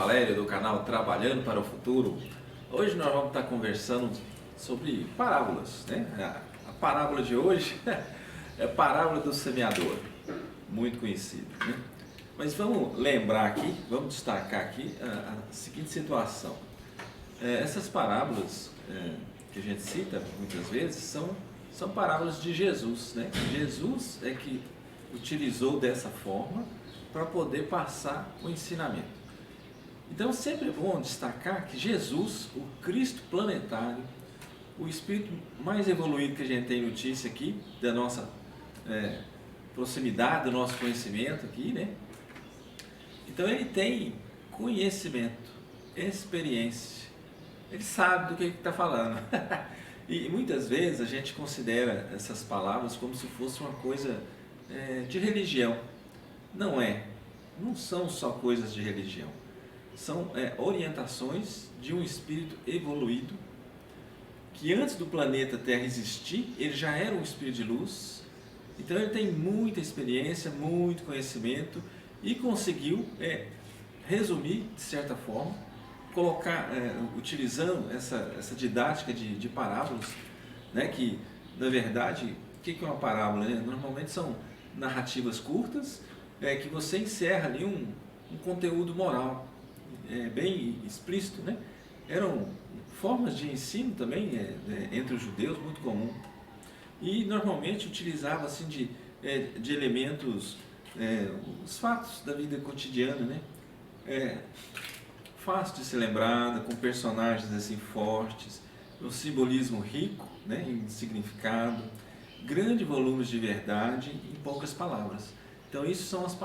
Valério do canal Trabalhando para o Futuro. Hoje nós vamos estar conversando sobre parábolas, né? A parábola de hoje é a parábola do semeador, muito conhecida, né? Mas vamos lembrar aqui, vamos destacar aqui a seguinte situação. Essas parábolas que a gente cita muitas vezes são parábolas de Jesus, né? Jesus é que utilizou dessa forma para poder passar o ensinamento. Então sempre é bom destacar que Jesus, o Cristo planetário, o espírito mais evoluído que a gente tem notícia aqui, da nossa proximidade, do nosso conhecimento aqui, né? Então ele tem conhecimento, experiência, ele sabe do que está falando. E muitas vezes a gente considera essas palavras como se fosse uma coisa de religião. Não é, não são só coisas de religião, são orientações de um espírito evoluído, que antes do planeta Terra existir, ele já era um espírito de luz. Então ele tem muita experiência, muito conhecimento e conseguiu resumir, de certa forma, colocar, utilizando essa didática de parábolas, né, que na verdade, o que é uma parábola, né? Normalmente são narrativas curtas, que você encerra ali um conteúdo moral, bem explícito, né? Eram formas de ensino também entre os judeus muito comum, e normalmente utilizava assim de elementos, os fatos da vida cotidiana, né? Fácil de ser lembrada, com personagens assim fortes, um simbolismo rico, né, em significado, grande volume de verdade em poucas palavras. Então isso são as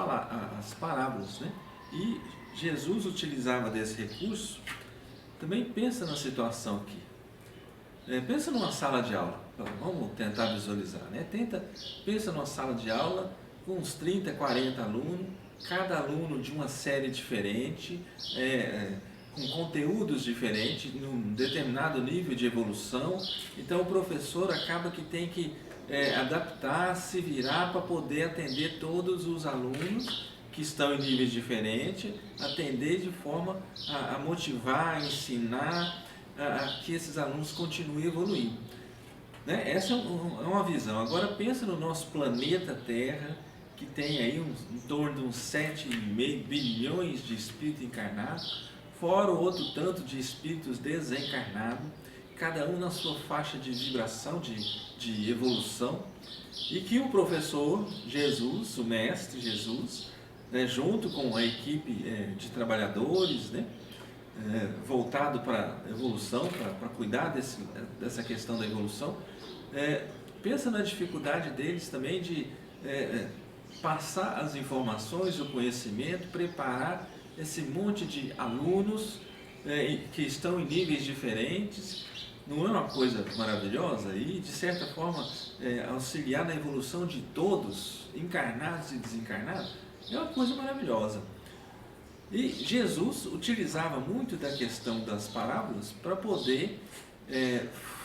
parábolas, né? E Jesus utilizava desse recurso. Também pensa na situação aqui. Pensa numa sala de aula. Vamos tentar visualizar, né? Pensa numa sala de aula com uns 30, 40 alunos, cada aluno de uma série diferente, com conteúdos diferentes, num determinado nível de evolução. Então o professor acaba que tem que adaptar, se virar para poder atender todos os alunos que estão em níveis diferentes, atender de forma a motivar, a ensinar, a que esses alunos continuem evoluindo, né? Essa é uma visão. Agora pensa no nosso planeta Terra, que tem aí em torno de uns 7,5 bilhões de espíritos encarnados, fora o outro tanto de espíritos desencarnados, cada um na sua faixa de vibração, de evolução, e que o professor Jesus, o mestre Jesus, né, junto com a equipe de trabalhadores, né, voltado para a evolução, para cuidar dessa questão da evolução, pensa na dificuldade deles também de passar as informações, o conhecimento, preparar esse monte de alunos que estão em níveis diferentes. Não é uma coisa maravilhosa? E de certa forma auxiliar na evolução de todos, encarnados e desencarnados, é uma coisa maravilhosa. E Jesus utilizava muito da questão das parábolas para poder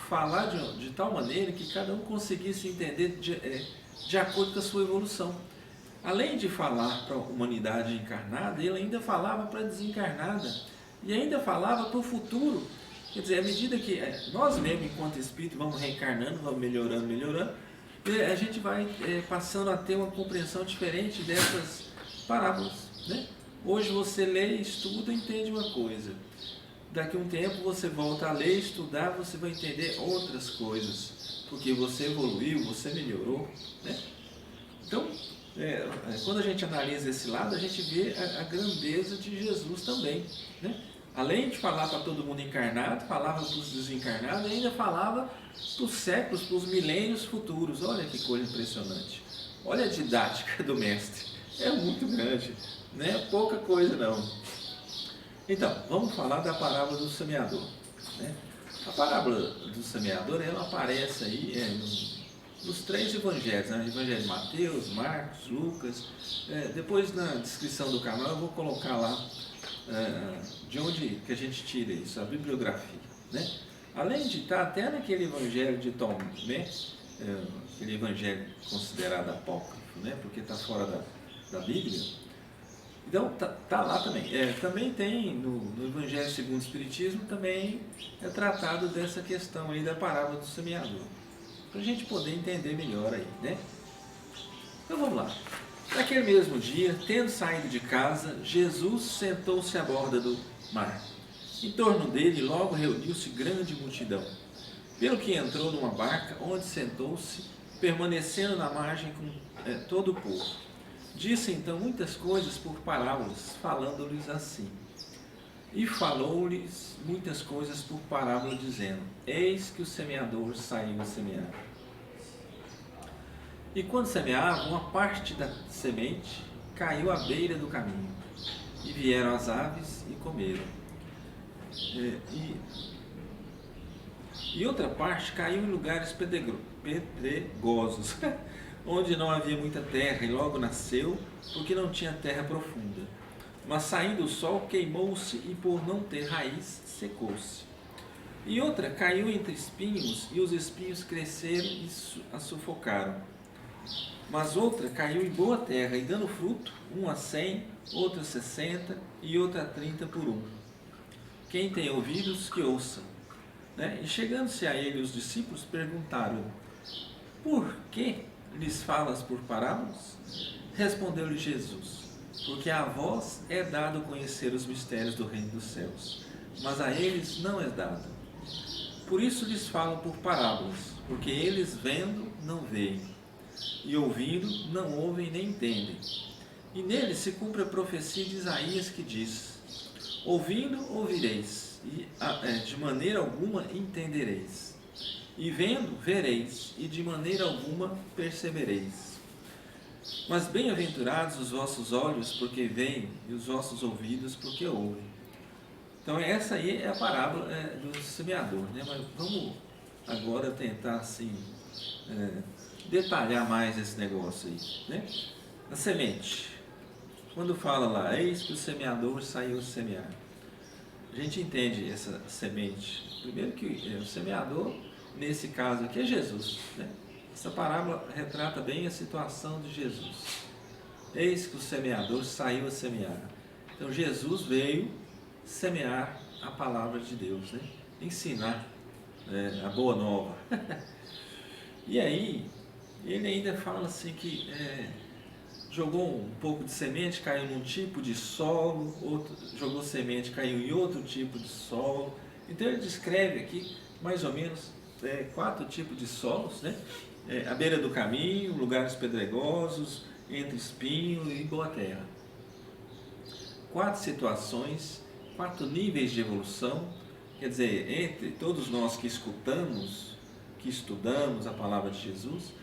falar de tal maneira que cada um conseguisse entender de acordo com a sua evolução. Além de falar para a humanidade encarnada, ele ainda falava para a desencarnada e ainda falava para o futuro. Quer dizer, à medida que nós mesmos, enquanto espírito, vamos reencarnando, vamos melhorando, a gente vai passando a ter uma compreensão diferente dessas parábolas, né? Hoje você lê, estuda, entende uma coisa. Daqui a um tempo você volta a ler, estudar, você vai entender outras coisas, porque você evoluiu, você melhorou, né? Então, quando a gente analisa esse lado, a gente vê a grandeza de Jesus também, né? Além de falar para todo mundo encarnado, falava para os desencarnados, ainda falava para os séculos, para os milênios futuros. Olha que coisa impressionante. Olha a didática do mestre. É muito grande, não é pouca coisa não. Então, vamos falar da parábola do semeador, né? A parábola do semeador, ela aparece aí nos 3 evangelhos, né? Evangelho de Mateus, Marcos, Lucas. Depois na descrição do canal eu vou colocar lá de onde que a gente tira isso, a bibliografia, né? Além de estar até naquele evangelho de Tomé, aquele evangelho considerado apócrifo, né? Porque está fora da Bíblia. Então, tá lá também. Também tem no Evangelho segundo o Espiritismo, também é tratado dessa questão aí da parábola do semeador. Para a gente poder entender melhor aí, né? Então vamos lá. Naquele mesmo dia, tendo saído de casa, Jesus sentou-se à borda do mar. Em torno dele logo reuniu-se grande multidão, pelo que entrou numa barca, onde sentou-se, permanecendo na margem com todo o povo. Disse então muitas coisas por parábolas, falando-lhes assim. E falou-lhes muitas coisas por parábola, dizendo: Eis que o semeador saiu a semear. E quando semeava, uma parte da semente caiu à beira do caminho, e vieram as aves e comeram. E outra parte caiu em lugares pedregosos, onde não havia muita terra, e logo nasceu, porque não tinha terra profunda. Mas saindo o sol, queimou-se, e por não ter raiz, secou-se. E outra caiu entre espinhos, e os espinhos cresceram e a sufocaram. Mas outra caiu em boa terra, e dando fruto, uma a 100, outra a 60, e outra a 30 por um. Quem tem ouvidos, que ouça. E chegando-se a ele, os discípulos perguntaram: Por que lhes falas por parábolas? Respondeu-lhe Jesus: Porque a vós é dado conhecer os mistérios do reino dos céus, mas a eles não é dado. Por isso lhes falo por parábolas, porque eles vendo não veem, e ouvindo não ouvem nem entendem. E nele se cumpre a profecia de Isaías, que diz: Ouvindo ouvireis, e de maneira alguma entendereis. E vendo, vereis, e de maneira alguma percebereis. Mas bem-aventurados os vossos olhos, porque veem, e os vossos ouvidos, porque ouvem. Então essa aí é a parábola do semeador, né? Mas vamos agora tentar assim detalhar mais esse negócio aí, né? A semente. Quando fala lá, eis que o semeador saiu a semear. A gente entende essa semente. Primeiro que o semeador, nesse caso aqui, é Jesus, né? Essa parábola retrata bem a situação de Jesus. Eis que o semeador saiu a semear. Então Jesus veio semear a palavra de Deus, né? Ensinar a boa nova. E aí, ele ainda fala assim que jogou um pouco de semente, caiu num tipo de solo, outro jogou semente, caiu em outro tipo de solo. Então ele descreve aqui mais ou menos 4 tipos de solos, né? À beira do caminho, lugares pedregosos, entre espinho e boa terra. 4 situações, 4 níveis de evolução. Quer dizer, entre todos nós que escutamos, que estudamos a palavra de Jesus,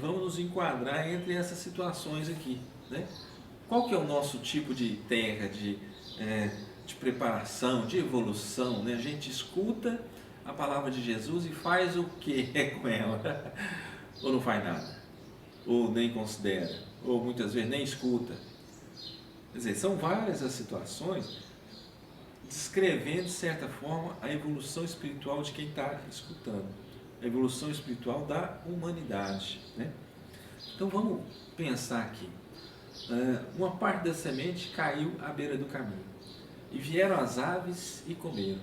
vamos nos enquadrar entre essas situações aqui, né? Qual que é o nosso tipo de terra, de preparação, de evolução, né? A gente escuta a palavra de Jesus e faz o que com ela? Ou não faz nada? Ou nem considera? Ou muitas vezes nem escuta? Quer dizer, são várias as situações descrevendo, de certa forma, a evolução espiritual de quem está escutando. A evolução espiritual da humanidade, né? Então vamos pensar aqui. Uma parte da semente caiu à beira do caminho, e vieram as aves e comeram.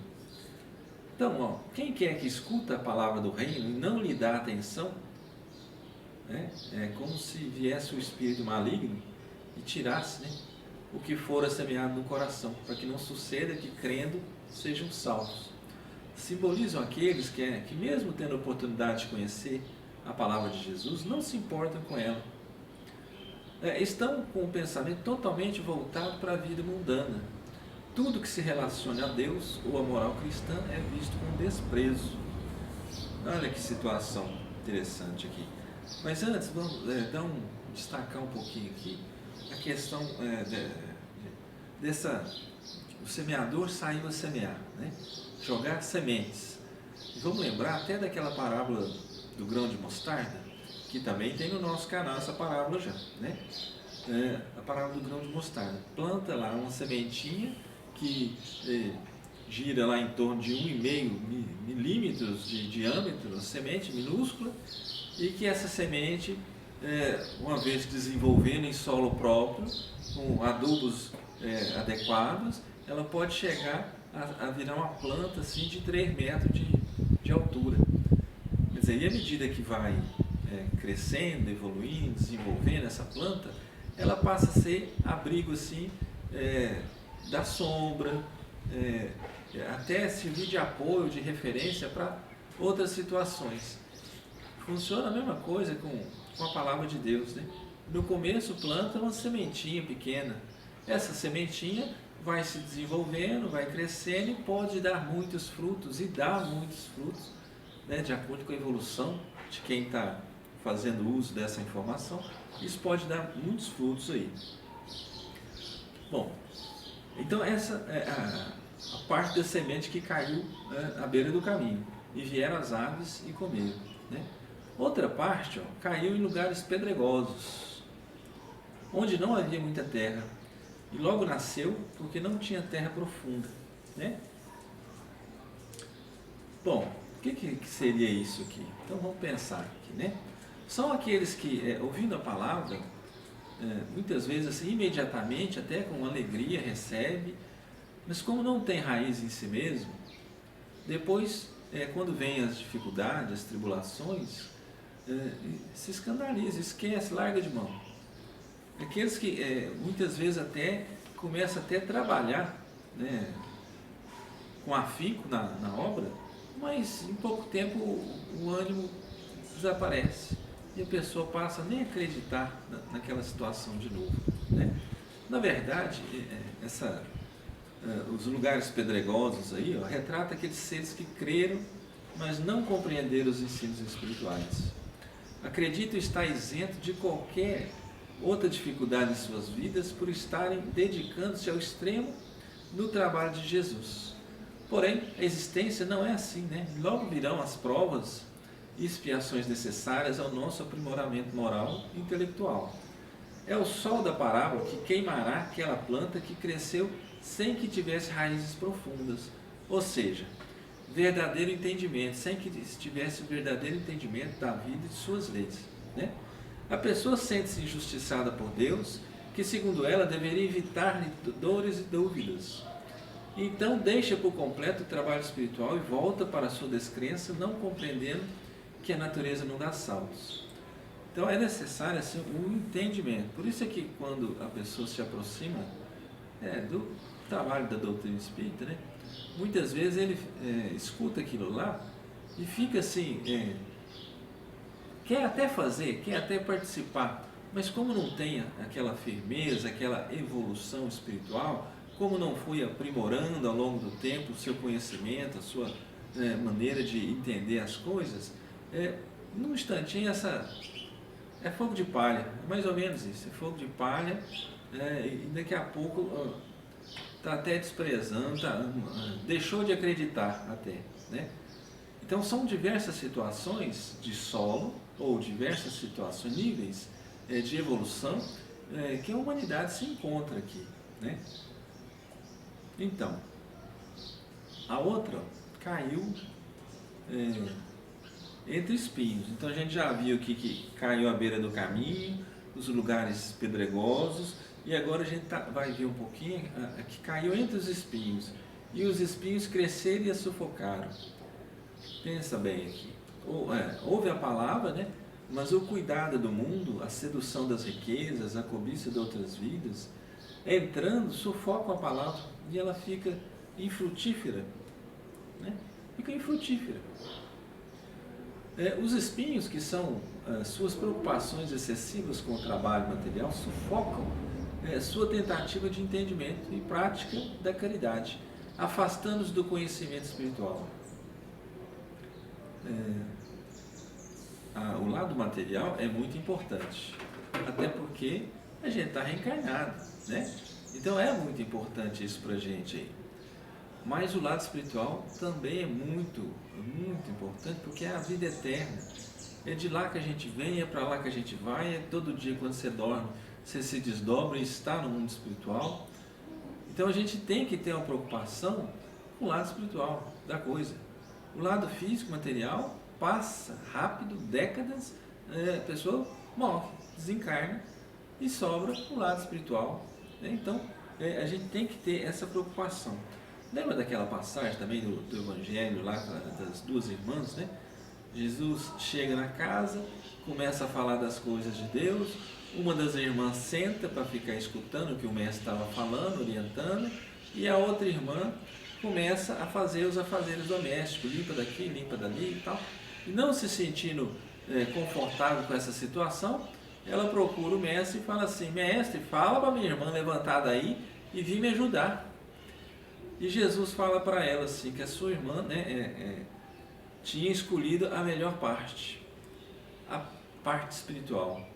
Então, quem quer que escuta a palavra do reino e não lhe dá atenção, é como se viesse o espírito maligno e tirasse, né, o que fora semeado no coração, para que não suceda que, crendo, sejam salvos. Simbolizam aqueles que mesmo tendo a oportunidade de conhecer a palavra de Jesus, não se importam com ela. Estão com o pensamento totalmente voltado para a vida mundana. Tudo que se relaciona a Deus ou a moral cristã é visto com desprezo. Olha que situação interessante aqui. Mas antes, vamos destacar um pouquinho aqui a questão o semeador saiu a semear, né? Jogar sementes. E vamos lembrar até daquela parábola do grão de mostarda, que também tem no nosso canal essa parábola já, né? A parábola do grão de mostarda. Planta lá uma sementinha que gira lá em torno de 1,5 milímetros de diâmetro, uma semente minúscula, e que essa semente uma vez desenvolvendo em solo próprio, com adubos adequados, ela pode chegar a virar uma planta assim, de 3 metros de altura. Quer dizer, e à medida que vai crescendo, evoluindo, desenvolvendo essa planta, ela passa a ser abrigo assim, da sombra, até servir de apoio, de referência para outras situações. Funciona a mesma coisa com a palavra de Deus, né? No começo planta uma sementinha pequena. Essa sementinha vai se desenvolvendo, vai crescendo e pode dar muitos frutos, e dá muitos frutos, né? De acordo com a evolução de quem está fazendo uso dessa informação, isso pode dar muitos frutos aí. Bom, então essa é a parte da semente que caiu, né, à beira do caminho, e vieram as aves e comeram, né? Outra parte, caiu em lugares pedregosos, onde não havia muita terra, e logo nasceu porque não tinha terra profunda, né? Bom, o que seria isso aqui? Então vamos pensar aqui, né? São aqueles que, ouvindo a palavra, muitas vezes assim, imediatamente, até com alegria, recebe, mas como não tem raiz em si mesmo, depois, quando vem as dificuldades, as tribulações, se escandaliza, esquece, larga de mão. Aqueles que muitas vezes até começam até a trabalhar, né, com afinco na obra, mas em pouco tempo o ânimo desaparece e a pessoa passa a nem acreditar naquela situação de novo, né? Na verdade, os lugares pedregosos aí, retrata aqueles seres que creram, mas não compreenderam os ensinos espirituais. Acreditam estar isento de qualquer outra dificuldade em suas vidas por estarem dedicando-se ao extremo no trabalho de Jesus. Porém, a existência não é assim, né? Logo virão as provas e expiações necessárias ao nosso aprimoramento moral e intelectual. É o sol da parábola que queimará aquela planta que cresceu sem que tivesse raízes profundas, ou seja, verdadeiro entendimento, sem que tivesse o verdadeiro entendimento da vida e de suas leis, né? A pessoa sente-se injustiçada por Deus, que segundo ela deveria evitar-lhe dores e dúvidas. Então deixa por completo o trabalho espiritual e volta para a sua descrença, não compreendendo que a natureza não dá saltos. Então é necessário assim, um entendimento. Por isso é que quando a pessoa se aproxima do trabalho da doutrina espírita, né, muitas vezes ele escuta aquilo lá e fica assim, quer até fazer, quer até participar, mas como não tem aquela firmeza, aquela evolução espiritual, como não foi aprimorando ao longo do tempo o seu conhecimento, a sua maneira de entender as coisas, num instantinho é fogo de palha, é mais ou menos isso, é fogo de palha, e daqui a pouco está até desprezando, deixou de acreditar até, né? Então são diversas situações de solo, ou diversas situações, níveis de evolução, que a humanidade se encontra aqui, né? Então, a outra caiu entre espinhos. Então a gente já viu aqui que caiu à beira do caminho, os lugares pedregosos, e agora a gente vai ver um pouquinho que caiu entre os espinhos, e os espinhos cresceram e a sufocaram. Pensa bem aqui, ouve a palavra, né? Mas o cuidado do mundo, a sedução das riquezas, a cobiça de outras vidas, entrando, sufocam a palavra e ela fica infrutífera, né? Fica infrutífera. Os espinhos, que são suas preocupações excessivas com o trabalho material, sufocam sua tentativa de entendimento e prática da caridade, afastando-os do conhecimento espiritual. O lado material é muito importante, até porque a gente está reencarnado, né? Então é muito importante isso para a gente aí. Mas o lado espiritual também é muito importante, porque é a vida eterna. É de lá que a gente vem, é para lá que a gente vai, é todo dia quando você dorme, você se desdobra e está no mundo espiritual. Então a gente tem que ter uma preocupação com o lado espiritual da coisa. O lado físico, material, passa rápido, décadas, a pessoa morre, desencarna e sobra o lado espiritual, né? Então, a gente tem que ter essa preocupação. Lembra daquela passagem também do Evangelho lá das duas irmãs, né? Jesus chega na casa, começa a falar das coisas de Deus, uma das irmãs senta para ficar escutando o que o mestre estava falando, orientando, e a outra irmã começa a fazer os afazeres domésticos, limpa daqui, limpa dali e tal, e não se sentindo confortável com essa situação, ela procura o mestre e fala assim: mestre, fala para minha irmã levantar daí e vir me ajudar. E Jesus fala para ela assim, que a sua irmã, né, tinha escolhido a melhor parte, a parte espiritual,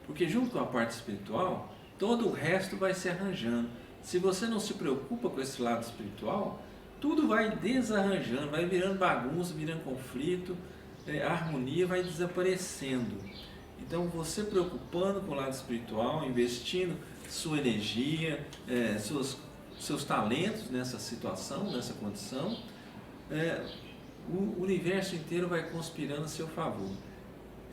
porque junto com a parte espiritual, todo o resto vai se arranjando. Se você não se preocupa com esse lado espiritual, tudo vai desarranjando, vai virando bagunça, virando conflito, a harmonia vai desaparecendo. Então, você preocupando com o lado espiritual, investindo sua energia, seus talentos nessa situação, nessa condição, o universo inteiro vai conspirando a seu favor.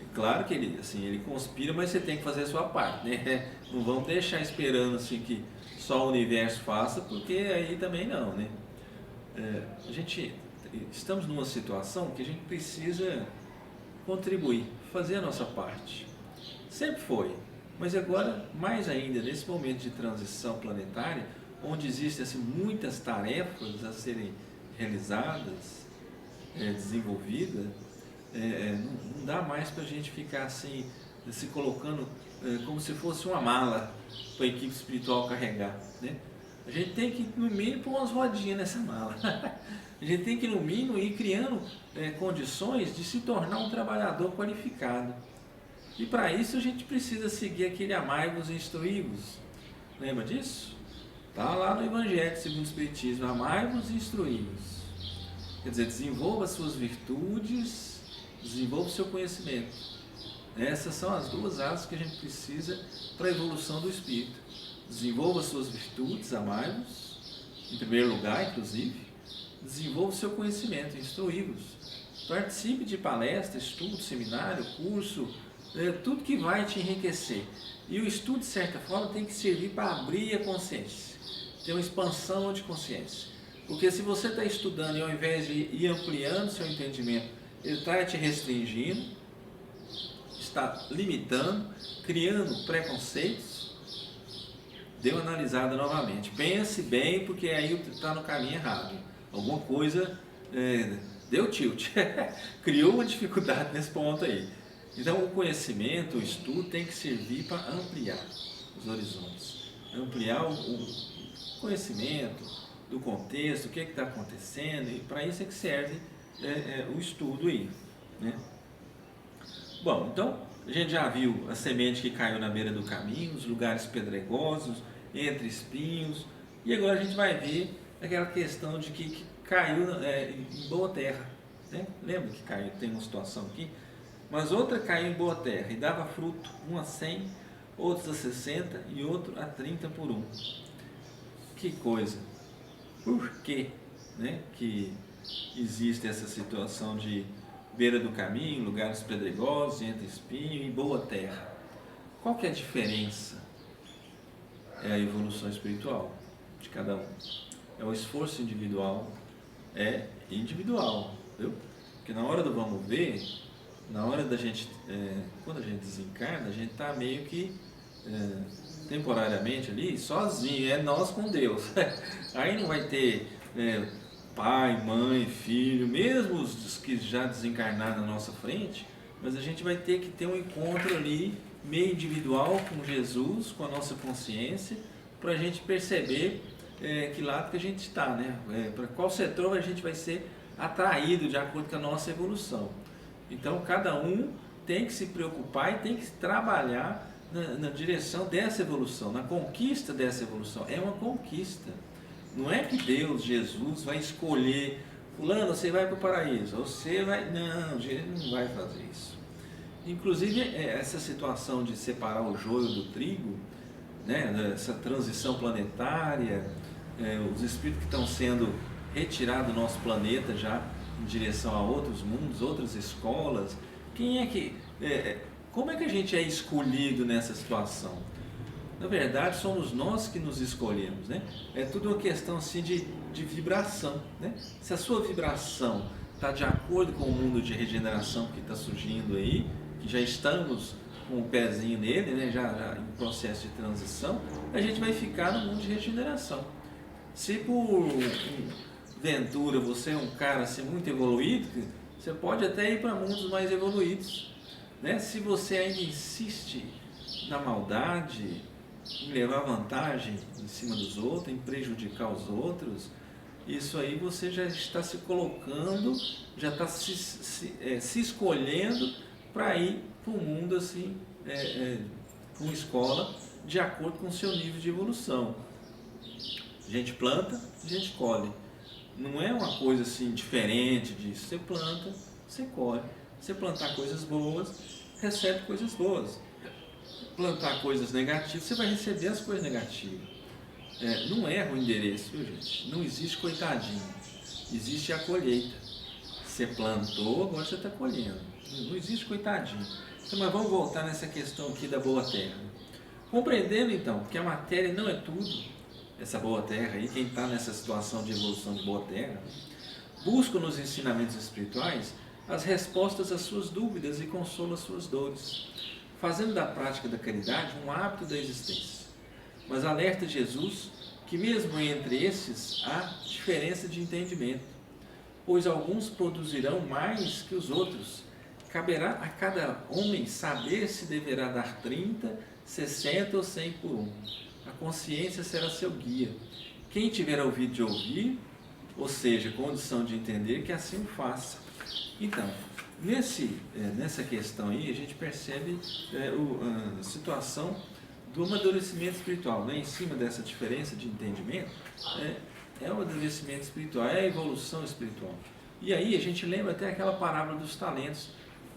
É claro que ele conspira, mas você tem que fazer a sua parte, né? Não vamos deixar esperando assim que só o universo faça, porque aí também não, né? Estamos numa situação que a gente precisa contribuir, fazer a nossa parte. Sempre foi, mas agora mais ainda nesse momento de transição planetária, onde existem assim, muitas tarefas a serem realizadas, desenvolvidas, não dá mais para a gente ficar assim, se colocando como se fosse uma mala para a equipe espiritual carregar, né? A gente tem que, no mínimo, pôr umas rodinhas nessa mala. A gente tem que, no mínimo, ir criando condições de se tornar um trabalhador qualificado. E para isso a gente precisa seguir aquele amai-vos e instruí-vos. Lembra disso? Está lá no Evangelho segundo o Espiritismo: amai-vos e instruí-vos. Quer dizer, desenvolva as suas virtudes, desenvolva o seu conhecimento. Essas são as duas asas que a gente precisa para a evolução do espírito. Desenvolva as suas virtudes, amai-vos, em primeiro lugar, inclusive. Desenvolva o seu conhecimento, instruí-vos. Participe de palestra, estudo, seminário, curso, tudo que vai te enriquecer. E o estudo, de certa forma, tem que servir para abrir a consciência, ter uma expansão de consciência. Porque se você está estudando e ao invés de ir ampliando seu entendimento, ele está te restringindo, está limitando, criando preconceitos, dê uma analisada novamente. Pense bem, porque aí está no caminho errado. Alguma coisa deu tilt, criou uma dificuldade nesse ponto aí. Então, o conhecimento, o estudo tem que servir para ampliar os horizontes, ampliar o conhecimento do contexto, o que está acontecendo, e para isso é que serve o estudo aí, né? Bom, então a gente já viu a semente que caiu na beira do caminho, os lugares pedregosos, entre espinhos, e agora a gente vai ver aquela questão de que caiu em boa terra, né? Lembra que caiu, tem uma situação aqui, mas outra caiu em boa terra e dava fruto, um a 100, outros a 60 e outro a 30 por um. Que coisa! Por que, né, que existe essa situação de beira do caminho, lugares pedregosos, entre espinho e boa terra? Qual que é a diferença? É a evolução espiritual de cada um. É o esforço individual, individual, viu? Porque na hora do vamos ver, na hora da gente, quando a gente desencarna, a gente está meio que temporariamente ali, sozinho, é nós com Deus. Aí não vai ter pai, mãe, filho, mesmo os que já desencarnaram na nossa frente, mas a gente vai ter que ter um encontro ali, meio individual com Jesus, com a nossa consciência, para a gente perceber que lado que a gente está, né? Para qual setor a gente vai ser atraído de acordo com a nossa evolução. Então, cada um tem que se preocupar e tem que trabalhar na direção dessa evolução, na conquista dessa evolução. É uma conquista. Não é que Deus, Jesus, vai escolher: fulano, você vai para o paraíso, você vai... Não, ele não vai fazer isso. Inclusive, essa situação de separar o joio do trigo, né, essa transição planetária, os espíritos que estão sendo retirados do nosso planeta já em direção a outros mundos, outras escolas, quem é que como é que a gente é escolhido nessa situação? Na verdade, somos nós que nos escolhemos, né? É tudo uma questão assim de vibração, né? Se a sua vibração está de acordo com o mundo de regeneração que está surgindo aí, que já estamos com o pezinho nele, né? Já em processo de transição, a gente vai ficar no mundo de regeneração. Se por ventura você é um cara assim, muito evoluído, você pode até ir para mundos mais evoluídos, né? Se você ainda insiste na maldade, em levar vantagem em cima dos outros, em prejudicar os outros, isso aí você já está se colocando, já está se escolhendo para ir para o mundo assim, com escola, de acordo com o seu nível de evolução. A gente planta, a gente colhe. Não é uma coisa assim diferente disso. Você planta, você colhe. Você plantar coisas boas, recebe coisas boas. Plantar coisas negativas, você vai receber as coisas negativas. Não erra o endereço, viu, gente? Não existe coitadinho. Existe a colheita. Você plantou, agora você está colhendo. Não existe coitadinho. Então, mas vamos voltar nessa questão aqui da boa terra. Compreendendo então que a matéria não é tudo, essa boa terra aí, quem está nessa situação de evolução de boa terra, busca nos ensinamentos espirituais as respostas às suas dúvidas e consola as suas dores, fazendo da prática da caridade um hábito da existência. Mas alerta Jesus que mesmo entre esses há diferença de entendimento, pois alguns produzirão mais que os outros. Caberá a cada homem saber se deverá dar 30, 60 ou 100 por um. A consciência será seu guia. Quem tiver ouvido de ouvir, ou seja, condição de entender, que assim o faça. Então, nessa questão aí, a gente percebe a situação do amadurecimento espiritual, né? Em cima dessa diferença de entendimento, é o amadurecimento espiritual, é a evolução espiritual. E aí a gente lembra até aquela parábola dos talentos.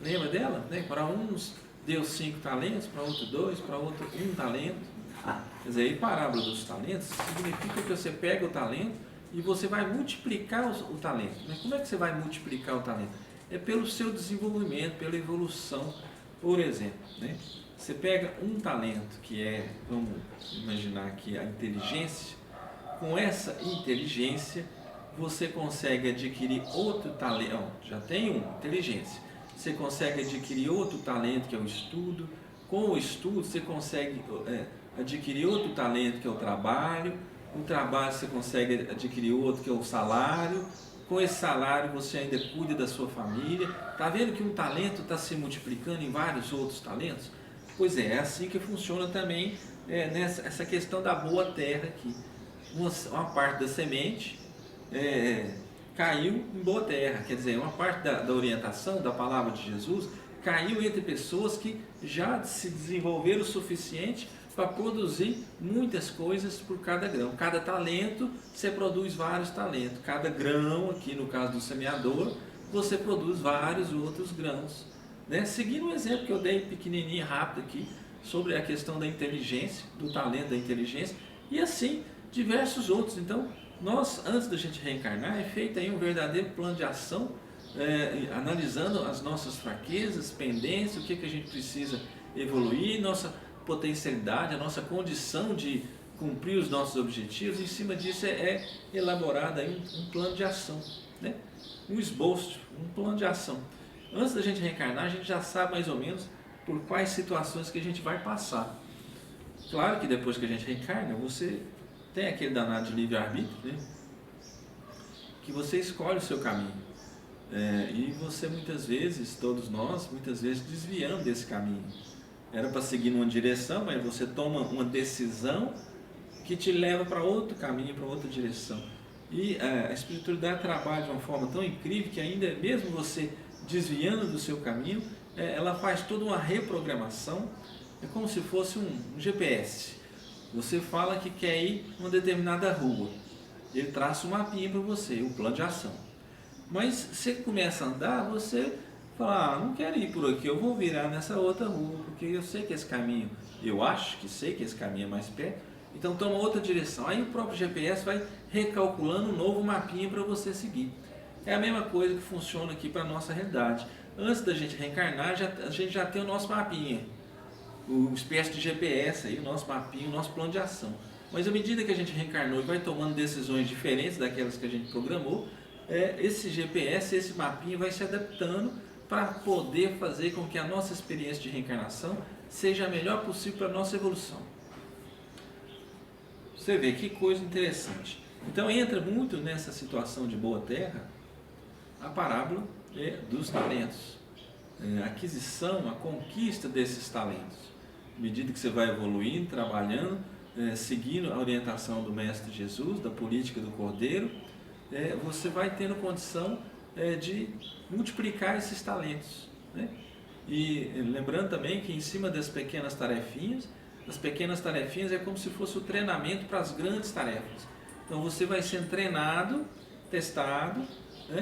Lembra dela? Né? Para uns deu 5 talentos, para outro 2, para outro 1 talento. Quer dizer, aí parábola dos talentos significa que você pega o talento e você vai multiplicar o talento. Mas como é que você vai multiplicar o talento? É pelo seu desenvolvimento, pela evolução. Por exemplo, né? Você pega um talento que vamos imaginar aqui a inteligência. Com essa inteligência você consegue adquirir outro talento. Já tem inteligência. Você consegue adquirir outro talento que é o estudo. Com o estudo você consegue adquirir outro talento que é o trabalho. O trabalho você consegue adquirir outro que é o salário. Com esse salário você ainda cuida da sua família. Está vendo que um talento está se multiplicando em vários outros talentos? Pois é assim que funciona também essa questão da boa terra aqui. Uma parte da semente caiu em boa terra, quer dizer, uma parte da orientação da palavra de Jesus caiu entre pessoas que já se desenvolveram o suficiente para produzir muitas coisas por cada grão. Cada talento, você produz vários talentos. Cada grão, aqui no caso do semeador, você produz vários outros grãos. Né? Seguindo o exemplo que eu dei pequenininho, rápido aqui, sobre a questão da inteligência, do talento da inteligência, e assim, diversos outros. Então, nós, antes da gente reencarnar, é feito aí um verdadeiro plano de ação, analisando as nossas fraquezas, pendências, o que a gente precisa evoluir, nossa potencialidade, a nossa condição de cumprir os nossos objetivos. Em cima disso é elaborado aí um plano de ação, né? Um esboço, um plano de ação. Antes da gente reencarnar, a gente já sabe mais ou menos por quais situações que a gente vai passar. Claro que depois que a gente reencarna, você tem aquele danado de livre-arbítrio, né? Que você escolhe o seu caminho. E você muitas vezes, todos nós, muitas vezes desviamos desse caminho. Era para seguir numa direção, mas você toma uma decisão que te leva para outro caminho, para outra direção. E a espiritualidade trabalha de uma forma tão incrível que ainda mesmo você desviando do seu caminho, ela faz toda uma reprogramação. É como se fosse um GPS. Você fala que quer ir em uma determinada rua. Ele traça um mapinha para você, um plano de ação. Mas você começa a andar, você fala, não quero ir por aqui, eu vou virar nessa outra rua, porque eu sei que esse caminho, eu acho que sei que esse caminho é mais perto, então toma outra direção. Aí o próprio GPS vai recalculando um novo mapinha para você seguir. É a mesma coisa que funciona aqui para a nossa realidade. antes da gente reencarnar, a gente já tem o nosso mapinha, uma espécie de GPS aí, o nosso mapinha, o nosso plano de ação. Mas à medida que a gente reencarnou e vai tomando decisões diferentes daquelas que a gente programou, esse GPS, esse mapinha vai se adaptando para poder fazer com que a nossa experiência de reencarnação seja a melhor possível para a nossa evolução. Você vê que coisa interessante. Então entra muito nessa situação de boa terra a parábola dos talentos, a aquisição, a conquista desses talentos. À medida que você vai evoluindo, trabalhando, seguindo a orientação do Mestre Jesus, da política do Cordeiro, você vai tendo condição de multiplicar esses talentos, né? E lembrando também que em cima das pequenas tarefinhas, as pequenas tarefinhas é como se fosse o treinamento para as grandes tarefas. Então você vai sendo treinado, testado,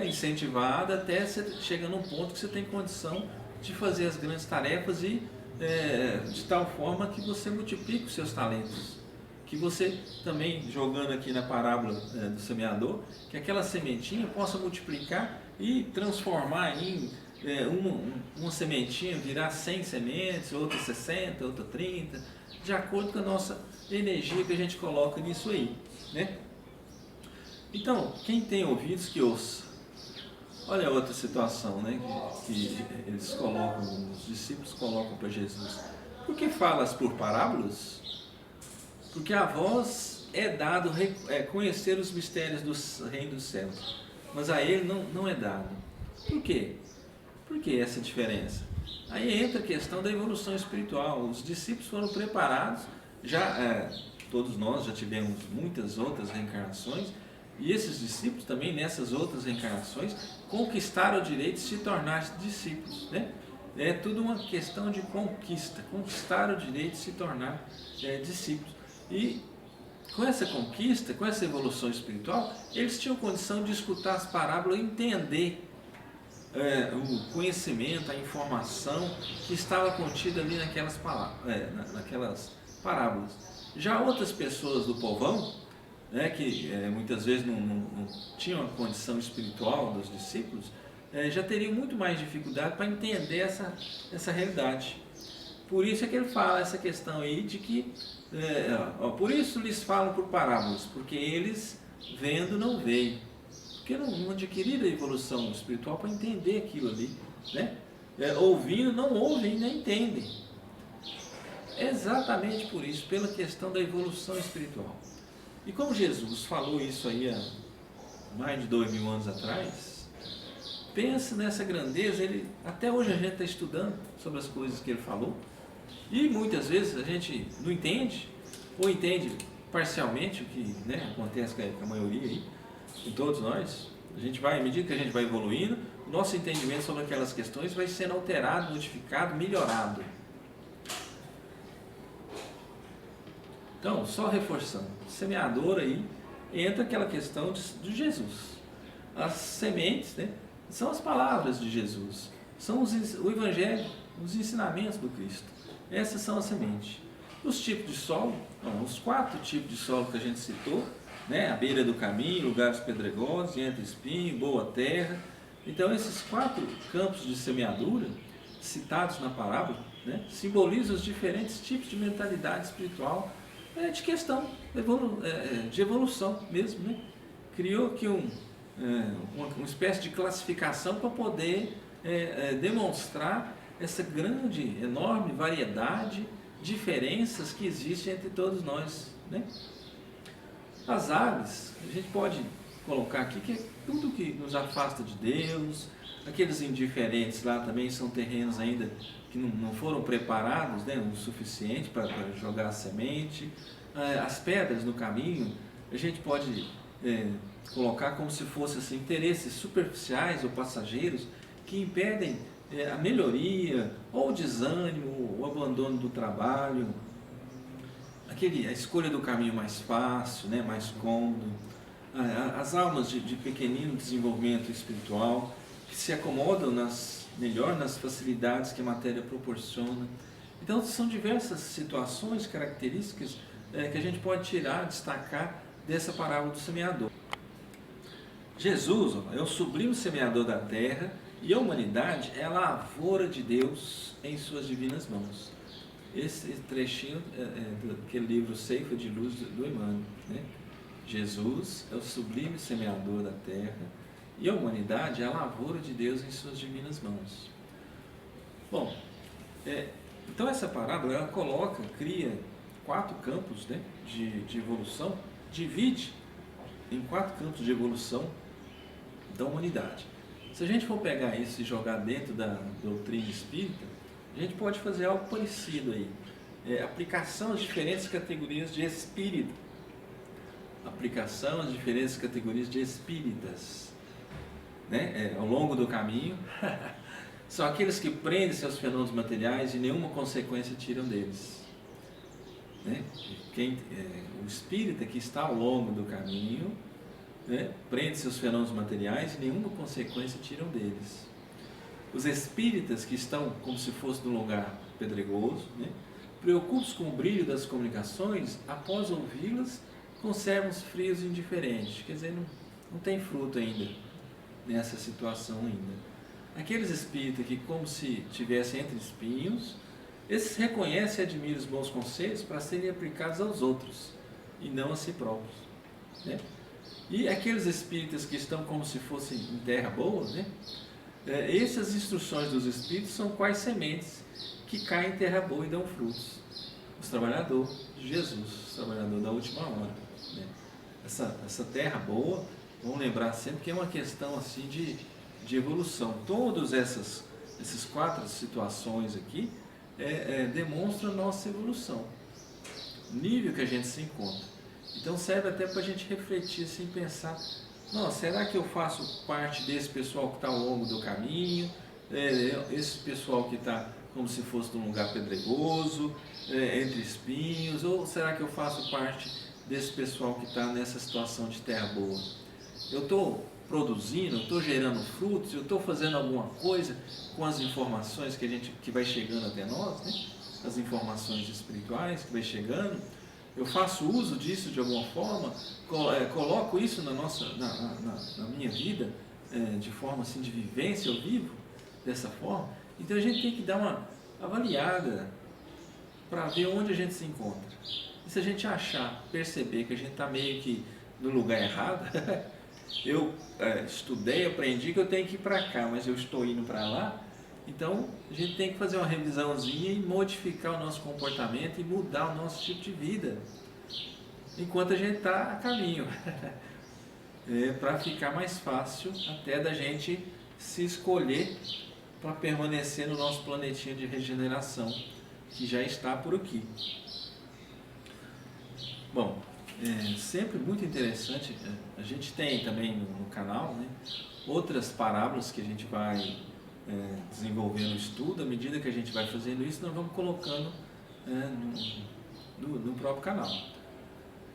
incentivado, até você chega num ponto que você tem condição de fazer as grandes tarefas e de tal forma que você multiplica os seus talentos. Que você também, jogando aqui na parábola do semeador, que aquela sementinha possa multiplicar e transformar em uma sementinha, virar 100 sementes, outra 60, outra 30, de acordo com a nossa energia que a gente coloca nisso aí, né? Então, quem tem ouvidos que ouça. Olha outra situação, né, que eles colocam, os discípulos colocam para Jesus. Por que falas por parábolas? Porque a vós é dado conhecer os mistérios do reino dos céus, mas a ele não é dado. Por quê? Por que essa diferença? Aí entra a questão da evolução espiritual. Os discípulos foram preparados, todos nós já tivemos muitas outras reencarnações, e esses discípulos também, nessas outras reencarnações, conquistaram o direito de se tornar discípulos, né? É tudo uma questão de conquista, conquistar o direito de se tornar discípulos. E com essa conquista, com essa evolução espiritual, eles tinham condição de escutar as parábolas e entender o conhecimento, a informação que estava contida ali naquelas parábolas. Já outras pessoas do povão, que muitas vezes não tinham a condição espiritual dos discípulos, já teriam muito mais dificuldade para entender essa realidade. Por isso é que ele fala essa questão aí de que, por isso lhes falam por parábolas, porque eles vendo não veem, porque não adquiriram a evolução espiritual para entender aquilo ali, né? Ouvindo não ouvem nem entendem. Exatamente por isso, pela questão da evolução espiritual. E como Jesus falou isso aí há mais de 2000 anos atrás, pensa nessa grandeza. Até hoje a gente está estudando sobre as coisas que ele falou, e muitas vezes a gente não entende, ou entende parcialmente o que acontece com a maioria aí, com todos nós. A gente vai, à medida que a gente vai evoluindo, o nosso entendimento sobre aquelas questões vai sendo alterado, modificado, melhorado. Então, só reforçando, semeador aí, entra aquela questão de Jesus. As sementes, são as palavras de Jesus, são o Evangelho, os ensinamentos do Cristo. Essas são as sementes. Os tipos de solo, os 4 tipos de solo que a gente citou, à beira do caminho, lugares pedregosos, entre espinho, boa terra. Então, esses 4 campos de semeadura, citados na parábola, simbolizam os diferentes tipos de mentalidade espiritual, de questão de evolução mesmo, Criou aqui uma espécie de classificação para poder demonstrar essa grande, enorme variedade, diferenças que existem entre todos nós, As aves, a gente pode colocar aqui que é tudo que nos afasta de Deus. Aqueles indiferentes lá também são terrenos ainda que não foram preparados o suficiente para jogar a semente. As pedras no caminho, a gente pode colocar como se fossem assim, interesses superficiais ou passageiros que impedem a melhoria, ou o desânimo, o abandono do trabalho, a escolha do caminho mais fácil, mais cômodo. As almas de pequenino desenvolvimento espiritual, que se acomodam melhor nas facilidades que a matéria proporciona. Então, são diversas situações, características que a gente pode destacar dessa parábola do semeador. Jesus é o sublime semeador da terra E a humanidade é a lavoura de Deus em suas divinas mãos. Esse trechinho daquele livro Ceifa de Luz do Emmanuel, né? Jesus é o sublime semeador da terra e a humanidade é a lavoura de Deus em suas divinas mãos. Bom, então essa parábola ela cria 4 campos, né, de evolução, divide em 4 campos de evolução da humanidade. Se a gente for pegar isso e jogar dentro da doutrina espírita, a gente pode fazer algo parecido aí. Aplicação às diferentes categorias de espírito. Aplicação às diferentes categorias de espíritas. Né? Ao longo do caminho, são aqueles que prendem-se aos fenômenos materiais e nenhuma consequência tiram deles. Né? O espírita que está ao longo do caminho, né, prende-se aos fenômenos materiais e nenhuma consequência tiram deles. Os espíritas que estão como se fosse num lugar pedregoso, né, preocupados com o brilho das comunicações, após ouvi-las, conservam-se frios e indiferentes. Quer dizer, não tem fruto ainda nessa situação ainda. Aqueles espíritas que como se estivessem entre espinhos, esses reconhecem e admiram os bons conselhos para serem aplicados aos outros e não a si próprios. Né? E aqueles espíritas que estão como se fossem em terra boa, né? Essas instruções dos espíritos são quais sementes que caem em terra boa e dão frutos. Os trabalhadores de Jesus, os trabalhadores da última hora. Né? Essa terra boa, vamos lembrar sempre que é uma questão assim de evolução. Todas essas 4 situações aqui demonstram a nossa evolução, o nível que a gente se encontra. Então serve até para a gente refletir assim, pensar, não, será que eu faço parte desse pessoal que está ao longo do caminho, esse pessoal que está como se fosse num lugar pedregoso, entre espinhos, ou será que eu faço parte desse pessoal que está nessa situação de terra boa? Eu estou produzindo, eu estou gerando frutos, eu estou fazendo alguma coisa com as informações que vai chegando até nós, né? As informações espirituais que vai chegando, eu faço uso disso de alguma forma, coloco isso na minha vida, de forma assim de vivência, eu vivo dessa forma. Então a gente tem que dar uma avaliada para ver onde a gente se encontra. E se a gente perceber que a gente está meio que no lugar errado, eu estudei, aprendi que eu tenho que ir para cá, mas eu estou indo para lá, então a gente tem que fazer uma revisãozinha e modificar o nosso comportamento e mudar o nosso tipo de vida, enquanto a gente está a caminho, para ficar mais fácil até da gente se escolher para permanecer no nosso planetinha de regeneração, que já está por aqui. Bom, sempre muito interessante, a gente tem também no canal, né, outras parábolas que a gente vai desenvolvendo o estudo. À medida que a gente vai fazendo isso, nós vamos colocando no próprio canal.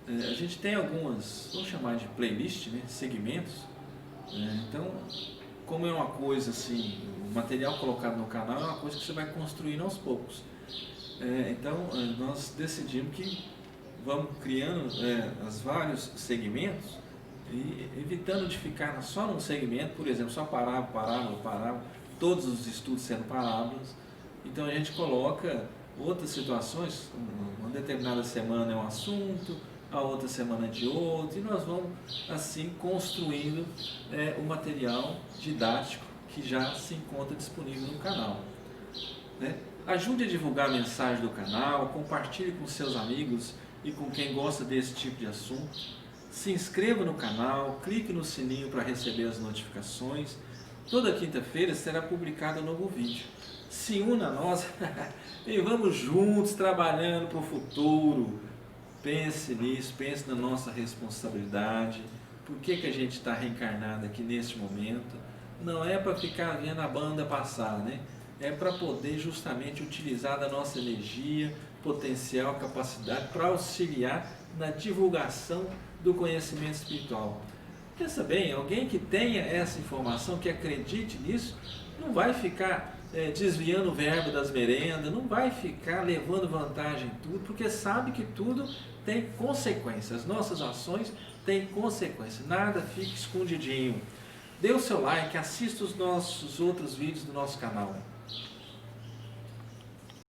A gente tem algumas, vamos chamar de playlist, né, segmentos. Então, como é uma coisa assim, o material colocado no canal é uma coisa que você vai construindo aos poucos. Então, nós decidimos que vamos criando os vários segmentos e evitando de ficar só num segmento, por exemplo, só parábola, todos os estudos sendo parábolas. Então a gente coloca outras situações, uma determinada semana é um assunto, a outra semana é de outro, e nós vamos assim construindo o material didático que já se encontra disponível no canal. Né? Ajude a divulgar a mensagem do canal, compartilhe com seus amigos e com quem gosta desse tipo de assunto. Se inscreva no canal, clique no sininho para receber as notificações. Toda quinta-feira será publicado um novo vídeo. Se una a nós e vamos juntos trabalhando para o futuro. Pense nisso, pense na nossa responsabilidade. Por que a gente está reencarnado aqui neste momento? Não é para ficar vendo a banda passar, né? É para poder justamente utilizar da nossa energia, potencial, capacidade para auxiliar na divulgação do conhecimento espiritual. Pensa bem, alguém que tenha essa informação, que acredite nisso, não vai ficar desviando o verbo das merendas, não vai ficar levando vantagem em tudo, porque sabe que tudo tem consequências. As nossas ações têm consequências, nada fica escondidinho. Dê o seu like, assista os nossos outros vídeos do nosso canal.